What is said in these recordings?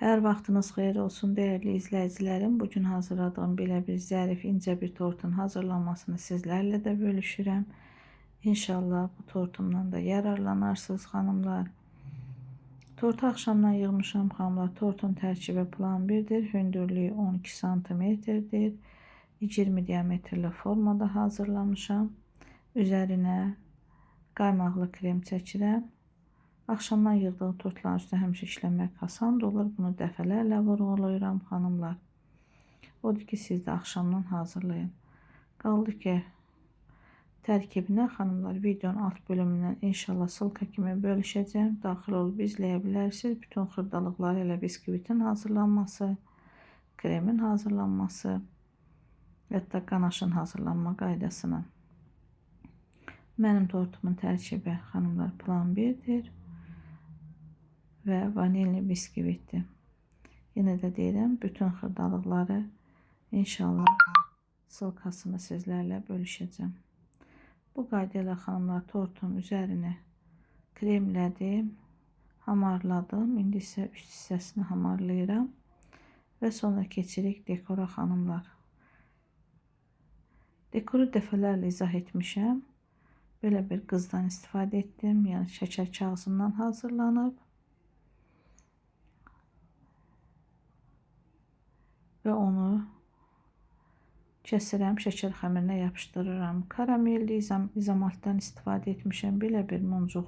Hər vaxtınız xeyir olsun değerli izləyicilərim. Bugün hazırladığım belə bir zərif incə bir tortun hazırlanmasını sizlərlə də bölüşürəm. İnşallah bu tortumdan da yararlanarsınız xanımlar. Tortu axşamdan yığmışam xanımlar. Tortun tərkibi plan 1-dir. Hündürlüyü 12 santimetrdir. 20 diametrli formada hazırlamışam. Üzərinə qaymaqlı krem çəkirəm. Axşamdan yığdığım tortların üstünə həmişə işləmək asan olur. Bunu dəfələrlə vurğulayıram xanımlar. Odur ki, siz də axşamdan hazırlayın. Qaldı ki, tərkibinə xanımlar videonun alt bölümündən inşallah sılka kimi bölüşəcəm. Daxil olub izləyə bilərsiniz. Bütün xırdalıqları elə biskvitin hazırlanması, kremin hazırlanması, hətta qanaşın hazırlanma qaydasını. Mənim tortumun tərkibi xanımlar plan 1-dir. Və vanilli biskvitdir. Yenə də deyirəm, bütün xırdalıqları inşallah sılkasını sizlərlə bölüşəcəm. Bu qayda ilə xanımlar tortun üzərini kremlədim, hamarladım. İndi isə üst hissəsini hamarlayıram və sonra keçirik dekora xanımlar. Dekoru dəfələrlə izah etmişəm. Belə bir qızdan istifadə etdim. Yəni şəkər kağızından hazırlanıb. Və onu kəsirəm, şəkər xəmirinə yapışdırıram. Karamelli izomaltdan istifadə etmişəm. Belə bir muncuq.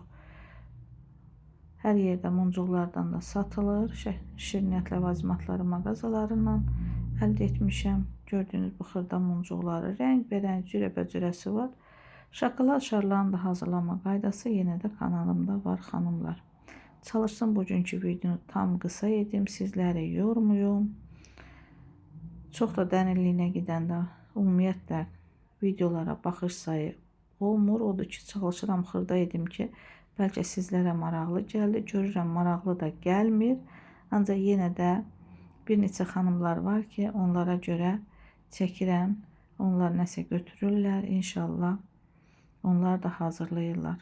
Hər yerdə muncuqlardan da satılır. Şirniyyat ləvazimatları mağazalarından əldə etmişəm. Gördüyünüz bu xırda muncuqları rəngbərəng cürəbəcürəsi var. Şokolad şarlarını da hazırlama qaydası yenə də kanalımda var xanımlar. Çalışsın bugünkü videonu tam qısa edim, sizləri yormuyum. Çox da dərinliyinə gedəndə ümumiyyətlə videolara baxış sayı olmur. Odur ki, çalışıram xırda edim ki, bəlkə sizlərə maraqlı gəldi. Görürəm, maraqlı da gəlmir. Ancaq yenə də bir neçə xanımlar var ki, onlara görə çəkirəm. Onlar nəsə götürürlər. İnşallah onlar da hazırlayırlar.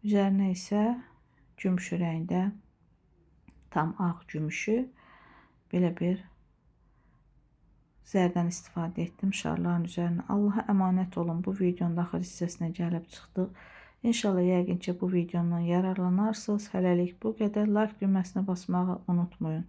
Üzərinə isə gümüşü rəngdə, tam ağ gümüşü belə bir zərdən istifadə etdim şarların üzərinə. Allaha əmanət olun. Bu videonun axır hissəsinə gəlib çıxdıq. İnşallah yəqin ki, bu videomdan yararlanarsınız. Hələlik bu qədər. Like düyməsini basmağı unutmayın.